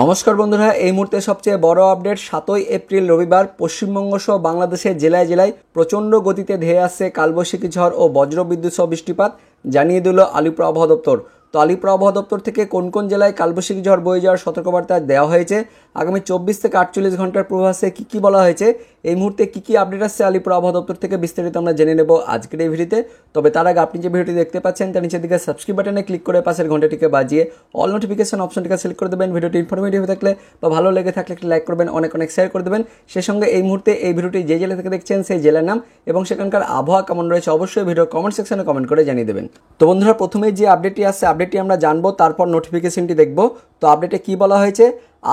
নমস্কার বন্ধুরা, এই মুহূর্তে সবচেয়ে বড় আপডেট 7ই এপ্রিল রবিবার পশ্চিমবঙ্গ সহ বাংলাদেশের জেলায় জেলায় প্রচণ্ড গতিতে ধেয়ে আসছে কালবৈশাখী ঝড় ও বজ্রবিদ্যুৎ সহ বৃষ্টিপাত জানিয়ে দিল আলিপুর আবহাওয়া দপ্তর। তো আলিপুর আবহাওয়া দপ্তর থেকে কোন কোন জেলায় কালবৈশাখী ঝড় বয়ে যাওয়ার সতর্কবার্তা দেওয়া হয়েছে, আগামী 24 থেকে 48 ঘন্টার পূর্বাভাসে কী বলা হয়েছে, এই মুহূর্তে কী আপডেট আসছে আলিপুর আবহাওয়া দপ্তর থেকে বিস্তারিত আমরা জেনে নেব আজকের এই ভিডিওতে। তবে তার আগে আপনি যে ভিডিওটি দেখতে পাচ্ছেন তার নিচের দিকে সাবস্ক্রাইব বাটনে ক্লিক করে পাশের ঘন্টাটিকে বাজিয়ে অল নোটিফিকেশন অপশনটিকে সিলেক্ট করে দেবেন। ভিডিওটি ইনফরমেটিভ হয়ে থাকলে বা ভালো লেগে থাকলে একটি লাইক করবেন, অনেক শেয়ার করে দেবেন। সেই সঙ্গে এই মুহূর্তে এই ভিডিওটি যে জেলা থেকে দেখছেন সেই জেলার নাম এবং সেখানকার আবহাওয়া কেমন রয়েছে অবশ্যই ভিডিও কমেন্ট সেকশনে কমেন্ট করে জানিয়ে দেবেন। তো বন্ধুরা, প্রথমেই যে আপডেটটি আসছে আপডেটটি আমরা জানবো, তারপর নোটিফিকেশনটি দেখব। তো আপডেটে কী বলা হয়েছে,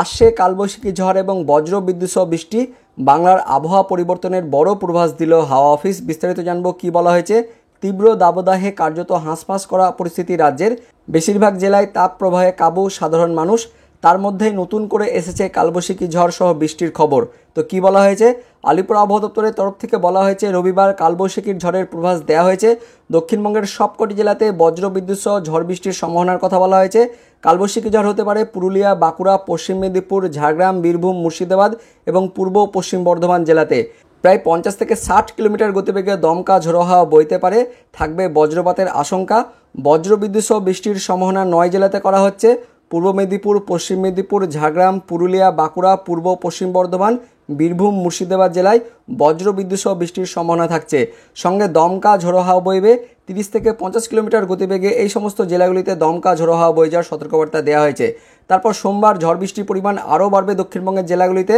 আসছে কালবৈশাখী ঝড় এবং বজ্র বিদ্যুৎ সহ বৃষ্টি, বাংলার আবহাওয়া পরিবর্তনের বড় পূর্বাভাস দিল হাওয়া অফিস। বিস্তারিত জানবো কী বলা হয়েছে। তীব্র দাবদাহে কার্যত হাঁসফাঁস করা পরিস্থিতি রাজ্যের, বেশিরভাগ জেলায় তাপ প্রবাহে কাবু সাধারণ মানুষ। তার মধ্যেই নতুন করে এসেছে কালবৈশাখী ঝড় সহ বৃষ্টির খবর। তো কী বলা হয়েছে, আলিপুর আবহাওয়া দপ্তরের তরফ থেকে বলা হয়েছে রবিবার কালবৈশাখীর ঝড়ের পূর্বাভাস দেওয়া হয়েছে। দক্ষিণবঙ্গের সবকটি জেলাতে বজ্র বিদ্যুৎ সহ ঝড় বৃষ্টির সম্ভাবনার কথা বলা হয়েছে। কালবৈশাখী ঝড় হতে পারে পুরুলিয়া, বাঁকুড়া, পশ্চিম মেদিনীপুর, ঝাড়গ্রাম, বীরভূম, মুর্শিদাবাদ এবং পূর্ব পশ্চিম বর্ধমান জেলাতে। প্রায় 50 থেকে 60 কিলোমিটার গতিবেগে দমকা ঝোড়ো হাওয়া বইতে পারে, থাকবে বজ্রপাতের আশঙ্কা। বজ্রবিদ্যুৎ সহ বৃষ্টির সম্ভাবনা 9 জেলাতে করা হচ্ছে। পূর্ব মেদিনীপুর, পশ্চিম মেদিনীপুর, ঝাড়গ্রাম, পুরুলিয়া, বাঁকুড়া, পূর্ব পশ্চিম বর্ধমান, বীরভূম, মুর্শিদাবাদ জেলায় বজ্রবিদ্যুৎ সহ বৃষ্টির সম্ভাবনা থাকছে। সঙ্গে দমকা ঝোড়ো হাওয়া বইবে 30 থেকে 50 কিলোমিটার গতিবেগে। এই সমস্ত জেলাগুলিতে দমকা ঝোড়ো হাওয়া বয়ে যাওয়ার সতর্কবার্তা দেওয়া হয়েছে। তারপর সোমবার ঝড় বৃষ্টির পরিমাণ আরও বাড়বে দক্ষিণবঙ্গের জেলাগুলিতে।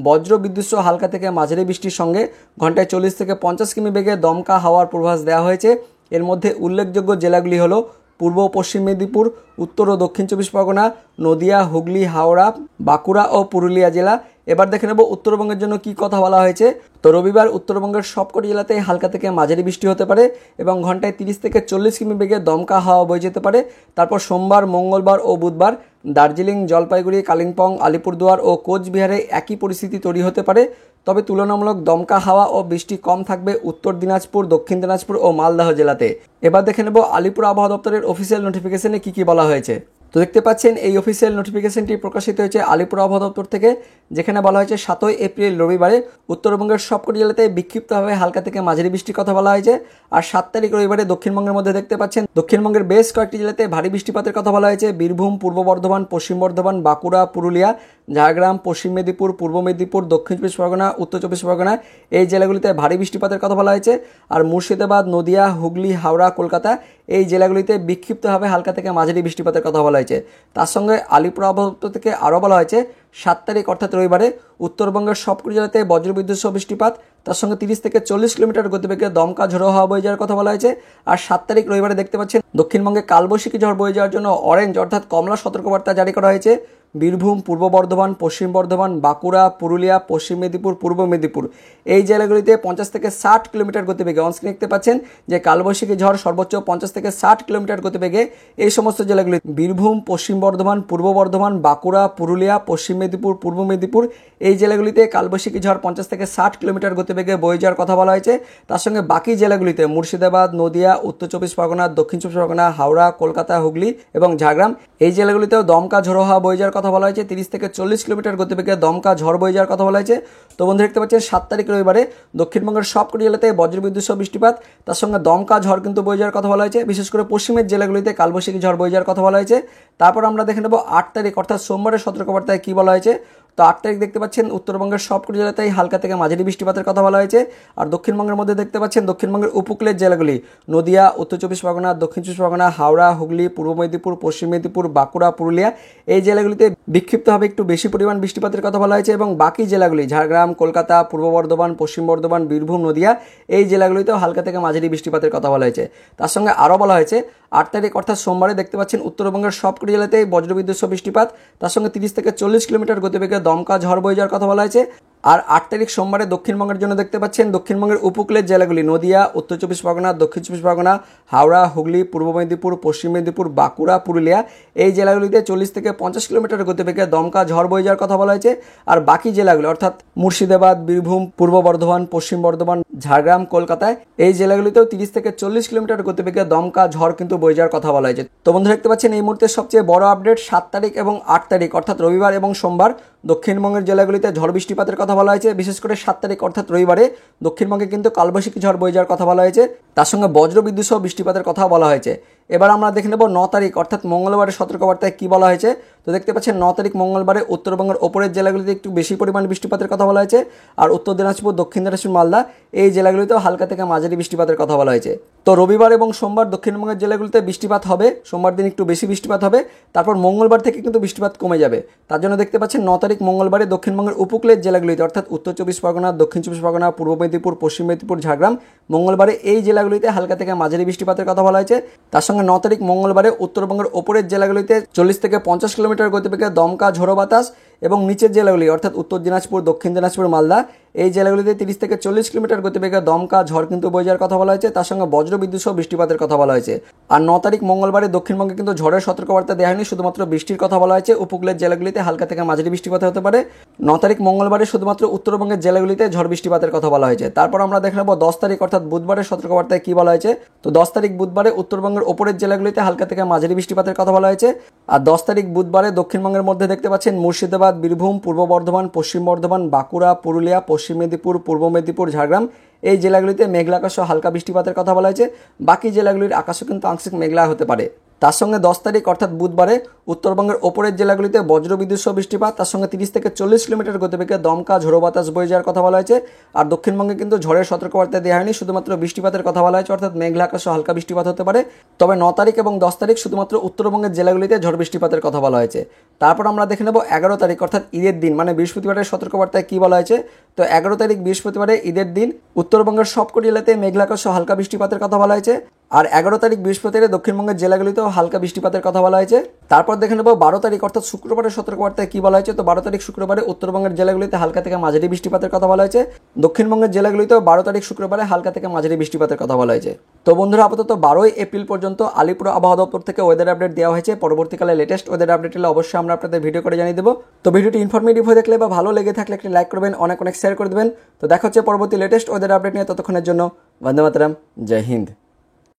বজ্র বিদ্যুৎ সহ হালকা থেকে মাঝারি বৃষ্টির সঙ্গে ঘন্টায় 40 থেকে 50 কিমি বেগে দমকা হাওয়ার পূর্বাভাস দেওয়া হয়েছে। এর মধ্যে উল্লেখযোগ্য জেলাগুলি হলো পূর্ব পশ্চিম মেদিনীপুর, উত্তর ও দক্ষিণ 24 পরগনা, নদিয়া, হুগলি, হাওড়া, বাঁকুড়া ও পুরুলিয়া জেলা। এবার দেখে নেব উত্তরবঙ্গের জন্য কি কথা বলা হয়েছে। তো রবিবার উত্তরবঙ্গের সবকটি জেলাতে হালকা থেকে মাঝারি বৃষ্টি হতে পারে এবং ঘন্টায় 30 থেকে 40 কিমি বেগে দমকা হাওয়া বয়ে যেতে পারে। তারপর সোমবার, মঙ্গলবার ও বুধবার দার্জিলিং, জলপাইগুড়ি, কালিম্পং, আলিপুরদুয়ার ও কোচবিহারে একই পরিস্থিতি তৈরি হতে পারে। তবে তুলনামূলক দমকা হাওয়া ও বৃষ্টি কম থাকবে উত্তর দিনাজপুর, দক্ষিণ দিনাজপুর ও মালদহ জেলাতে। এবার দেখে নেব আলিপুর আবহাওয়া দপ্তরের অফিসিয়াল নোটিফিকেশনে কী বলা হয়েছে। তো দেখতে পাচ্ছেন এই অফিসিয়াল নোটিফিকেশনটি প্রকাশিত হয়েছে আলিপুর আবহাওয়া দপ্তর থেকে, যেখানে বলা হয়েছে 7ই এপ্রিল রবিবারে উত্তরবঙ্গের সবকটি জেলাতে বিক্ষিপ্তভাবে হালকা থেকে মাঝারি বৃষ্টির কথা বলা হয়েছে। আর 7 তারিখ রবিবারে দক্ষিণবঙ্গের মধ্যে দেখতে পাচ্ছেন দক্ষিণবঙ্গের বেশ কয়েকটি জেলাতে ভারী বৃষ্টিপাতের কথা বলা হয়েছে। বীরভূম, পূর্ব বর্ধমান, পশ্চিম বর্ধমান, বাঁকুড়া, পুরুলিয়া, ঝাড়গ্রাম, পশ্চিম মেদিনীপুর, পূর্ব মেদিনীপুর, দক্ষিণ 24 পরগনা, উত্তর 24 পরগনা এই জেলাগুলিতে ভারী বৃষ্টিপাতের কথা বলা হয়েছে। আর মুর্শিদাবাদ, নদিয়া, হুগলি, হাওড়া, কলকাতা এই জেলাগুলিতে বিক্ষিপ্তভাবে হালকা থেকে মাঝারি বৃষ্টিপাতের কথা বলা হয়েছে। তার সঙ্গে আলিপুর আবহাওয়া দপ্তর থেকে আরও বলা হয়েছে 7 তারিখ অর্থাৎ রবিবারে উত্তরবঙ্গের সবকটি জেলাতে বজ্রবিদ্যুৎ সহ বৃষ্টিপাত, তার সঙ্গে 30 থেকে 40 কিলোমিটার গতিবেগে দমকা ঝোড়ো হাওয়া বয়ে যাওয়ার কথা বলা হয়েছে। আর 7 তারিখ রবিবারে দেখতে পাচ্ছেন দক্ষিণবঙ্গে কালবৈশাখী ঝড় বয়ে যাওয়ার জন্য অরেঞ্জ অর্থাৎ কমলা সতর্কবার্তা জারি করা হয়েছে। বীরভূম, পূর্ব বর্ধমান, পশ্চিম বর্ধমান, বাঁকুড়া, পুরুলিয়া, পশ্চিম মেদিনীপুর, পূর্ব মেদিনীপুর এই জেলাগুলিতে 50 থেকে 60 কিলোমিটার গতিবেগে, অনস্ক্রিন দেখতে পাচ্ছেন যে কালবৈশাখী ঝড় সর্বোচ্চ 50 থেকে 60 কিলোমিটার গতিবেগে এই সমস্ত জেলাগুলি বীরভূম, পশ্চিম বর্ধমান, পূর্ব বর্ধমান, বাঁকুড়া, পুরুলিয়া, পশ্চিম মেদিনীপুর, পূর্ব মেদিনীপুর এই জেলাগুলিতে কালবৈশাখী ঝড় 50 থেকে 60 কিলোমিটার গতিবেগে বয়ে যাওয়ার কথা বলা হয়েছে। তার সঙ্গে বাকি জেলাগুলিতে মুর্শিদাবাদ, নদিয়া, উত্তর 24 পরগনা, দক্ষিণ 24 পরগনা, হাওড়া, কলকাতা, হুগলি এবং ঝাড়গ্রাম এই জেলাগুলিতেও দমকা ঝোড়ো হাওয়া বয়ে যাওয়ার কথা বলা হয়েছে। 30 থেকে 40 কিলোমিটার গতিবেগে দমকা ঝড় বয়ে যাওয়ার কথা বলা হয়েছে। তো বন্ধু দেখতে পাচ্ছেন 7 তারিখ রবিবারে দক্ষিণবঙ্গের সবকটি জেলাতে বজ্রবিদ্যুৎ সহ বৃষ্টিপাত, তার সঙ্গে দমকা ঝড় কিন্তু বয়ে যাওয়ার কথা বলা হয়েছে। বিশেষ করে পশ্চিমের জেলাগুলিতে কালবৈশাখী ঝড় বয়ে যাওয়ার কথা বলা হয়েছে। তারপর আমরা দেখে নেব 8 তারিখ অর্থাৎ সোমবারের সতর্কবার্তায় কী বলা হয়েছে। তো 8 তারিখ দেখতে পাচ্ছেন উত্তরবঙ্গের সবকটি জেলাতেই হালকা থেকে মাঝারি বৃষ্টিপাতের কথা বলা হয়েছে। আর দক্ষিণবঙ্গের মধ্যে দেখতে পাচ্ছেন দক্ষিণবঙ্গের উপকূলের জেলাগুলি নদিয়া, উত্তর 24 পরগনা, দক্ষিণ 24 পরগনা, হাওড়া, হুগলি, পূর্ব মেদিনীপুর, পশ্চিম মেদিনীপুর, বাঁকুড়া, পুরুলিয়া এই জেলাগুলিতে বিক্ষিপ্তভাবে একটু বেশি পরিমাণ বৃষ্টিপাতের কথা বলা হয়েছে। এবং বাকি জেলাগুলি ঝাড়গ্রাম, কলকাতা, পূর্ব বর্ধমান, পশ্চিম বর্ধমান, বীরভূম, নদিয়া এই জেলাগুলিতেও হালকা থেকে মাঝারি বৃষ্টিপাতের কথা বলা হয়েছে। তার সঙ্গে আরও বলা হয়েছে 8 তারিখ অর্থাৎ সোমবারে দেখতে পাচ্ছেন উত্তরবঙ্গের সবকটি জেলাতেই বজ্রবিদ্যুৎ সহ বৃষ্টিপাত, তার সঙ্গে 30 থেকে 40 কিলোমিটার গতিবেগে দমকা ঝড় বয়ে যাওয়ার কথা বলা হয়েছে। আর 8 তারিখ সোমবারে দক্ষিণবঙ্গের জন্য দেখতে পাচ্ছেন দক্ষিণবঙ্গের উপকূলের জেলাগুলি নদিয়া, উত্তর চব্বিশ পরগনা, দক্ষিণ চব্বিশ পরগনা, হাওড়া, হুগলি, পূর্ব মেদিনীপুর, পশ্চিম মেদিনীপুর, বাঁকুড়া, পুরুলিয়া এই জেলাগুলিতে 40 থেকে 50 কিলোমিটার গতিবেগে দমকা ঝড় বয়ে যাওয়ার কথা বলা হয়েছে। আর বাকি জেলাগুলি অর্থাৎ মুর্শিদাবাদ, বীরভূম, পূর্ব বর্ধমান, পশ্চিম বর্ধমান, ঝাড়গ্রাম, কলকাতায় এই জেলাগুলিতেও 30 থেকে 40 কিলোমিটার গতিবেগে দমকা ঝড় কিন্তু বয়ে যাওয়ার কথা বলা হয়েছে। তো বন্ধুরা দেখতে পাচ্ছেন এই মুহূর্তে সবচেয়ে বড় আপডেট 7 তারিখ এবং 8 তারিখ অর্থাৎ রবিবার এবং সোমবার দক্ষিণবঙ্গের জেলাগুলিতে ঝড় বৃষ্টিপাতের কথা বলা হয়েছে। বিশেষ করে 7 তারিখ অর্থাৎ রবিবারে দক্ষিণবঙ্গে কিন্তু কালবৈশাখী ঝড় বয়ে যাওয়ার কথা বলা হয়েছে, তার সঙ্গে বজ্রবিদ্যুৎ সহ বৃষ্টিপাতের কথা বলা হয়েছে। এবার আমরা দেখে নেব 9 তারিখ অর্থাৎ মঙ্গলবারের সতর্কবার্তায় কী বলা হয়েছে। তো দেখতে পাচ্ছেন 9 তারিখ মঙ্গলবারে উত্তরবঙ্গের ওপরের জেলাগুলিতে একটু বেশি পরিমাণ বৃষ্টিপাতের কথা বলা হয়েছে, আর উত্তর দিনাজপুর, দক্ষিণ দিনাজপুর, মালদা এই জেলাগুলিতেও হালকা থেকে মাঝারি বৃষ্টিপাতের কথা বলা হয়েছে। তো রবিবার এবং সোমবার দক্ষিণবঙ্গের জেলাগুলিতে বৃষ্টিপাত হবে, সোমবার দিন একটু বেশি বৃষ্টিপাত হবে, তারপর মঙ্গলবার থেকে কিন্তু বৃষ্টিপাত কমে যাবে। তার জন্য দেখতে পাচ্ছেন 9 তারিখ মঙ্গলবারে দক্ষিণবঙ্গের উপকূলের জেলাগুলিতে অর্থাৎ উত্তর চব্বিশ পরগনা, দক্ষিণ চব্বিশ পরগনা, পূর্ব মেদিনীপুর, পশ্চিম মেদিনীপুর, ঝাড়গ্রাম মঙ্গলবারে এই জেলাগুলিতে হালকা থেকে মাঝারি বৃষ্টিপাতের কথা বলা হয়েছে। তার সঙ্গে 9 তারিখ মঙ্গলবারে উত্তরবঙ্গের ওপরের জেলাগুলিতে 40 থেকে 50 কিলোমিটার গতিবেগে দমকা ঝোড়ো বাতাস এবং নিচের জেলাগুলি অর্থাৎ উত্তর দিনাজপুর, দক্ষিণ দিনাজপুর, মালদা এই জেলাগুলিতে 30 থেকে 40 কিলোমিটার গতিবেগে দমকা ঝড় কিন্তু বয়ে যাওয়ার কথা বলা হয়েছে, তার সঙ্গে বজ্রবিদ্যুৎ সহ বৃষ্টিপাতের কথা বলা হয়েছে। আর 9 তারিখ মঙ্গলবারে দক্ষিণবঙ্গে কিন্তু ঝড়ের সতর্কবার্তা দেওয়া হয়নি, শুধুমাত্র বৃষ্টির কথা বলা হয়েছে। উপকূলের জেলাগুলিতে হালকা থেকে মাঝারি বৃষ্টিপাত হতে পারে। 9 তারিখ মঙ্গলবারে শুধুমাত্র উত্তরবঙ্গের জেলাগুলিতে ঝড় বৃষ্টিপাতের কথা বলা হয়েছে। তারপর আমরা দেখে নেব 10 তারিখ অর্থাৎ বুধবারের সতর্কবার্তায় কী বলা হয়েছে। তো 10 তারিখ বুধবারে উত্তরবঙ্গের ওপরের জেলাগুলিতে হালকা থেকে মাঝারি বৃষ্টিপাতের কথা বলা হয়েছে। আর 10 তারিখ বুধবারে দক্ষিণবঙ্গের মধ্যে দেখতে পাচ্ছেন মুর্শিদাবাদ, বীরভূম, পূর্ব বর্ধমান, পশ্চিম বর্ধমান, বাঁকুড়া, পুরুলিয়া, পশ্চিম মেদিনীপুর, পূর্ব মেদিনীপুর, ঝাড়গ্রাম এই জেলাগুলিতে মেঘলা আকাশ ও হালকা বৃষ্টিপাতের কথা বলা হয়েছে। বাকি জেলাগুলির আকাশও কিন্তু আংশিক মেঘলা হতে পারে। তার সঙ্গে 10 তারিখ অর্থাৎ বুধবারে উত্তরবঙ্গের ওপরের জেলাগুলিতে বজ্রবিদ্যুৎ সহ বৃষ্টিপাত, তার সঙ্গে 30 থেকে 40 কিলোমিটার গতিবেগে দমকা ঝোড়ো বাতাস বয়ে যাওয়ার কথা বলা হয়েছে। আর দক্ষিণবঙ্গে কিন্তু ঝড়ের সতর্কবার্তা দেওয়া হয়নি, শুধুমাত্র বৃষ্টিপাতের কথা বলা হয়েছে, অর্থাৎ মেঘলা আকাশ ও হালকা বৃষ্টিপাত হতে পারে। তবে 9 তারিখ এবং 10 তারিখ শুধুমাত্র উত্তরবঙ্গের জেলাগুলিতে ঝড় বৃষ্টিপাতের কথা বলা হয়েছে। তারপর আমরা দেখে নেব 11 তারিখ অর্থাৎ ঈদের দিন মানে বৃহস্পতিবারের সতর্কবার্তায় কী বলা হয়েছে। তো 11 তারিখ বৃহস্পতিবারে ঈদের দিন উত্তরবঙ্গের সবকটি জেলাতে মেঘলা আকাশ ও হালকা বৃষ্টিপাতের কথা বলা হয়েছে। আর 11 তারিখ বৃহস্পতিবারে দক্ষিণবঙ্গের জেলাগুলিতেও হালকা বৃষ্টিপাতের কথা বলা হয়েছে। তারপর দেখে নেব 12 তারিখ অর্থাৎ শুক্রবারের সতর্কবার্তায় কী বলা হয়েছে। তো 12 তারিখ শুক্রবারে উত্তরবঙ্গের জেলাগুলিতে হালকা থেকে মাঝারি বৃষ্টিপাতের কথা বলা হয়েছে। দক্ষিণবঙ্গের জেলাগুলিতেও 12 তারিখ শুক্রবারে হালকা থেকে মাঝারি বৃষ্টিপাতের কথা বলা হয়েছে। তো বন্ধুরা আপাতত 12 এপ্রিল পর্যন্ত আলিপুর আবহাওয়া দপ্তর থেকে ওয়েদার আপডেট দেওয়া হয়েছে। পরবর্তীকালে লেটেস্ট ওয়েদার আপডেট হলে অবশ্যই আমরা আপনাদের ভিডিও করে জানিয়ে দেবো। তো ভিডিওটি ইনফরমেটিভ হয়ে দেখলে বা ভালো লেগে থাকলে একটি লাইক করবেন, অনেক শেয়ার করে দেবেন। তো দেখা হচ্ছে পরবর্তী লেটেস্ট ওয়েদার আপডেট নিয়ে। ততক্ষণের জন্য বন্দে মাতরম, জয় হিন্দ।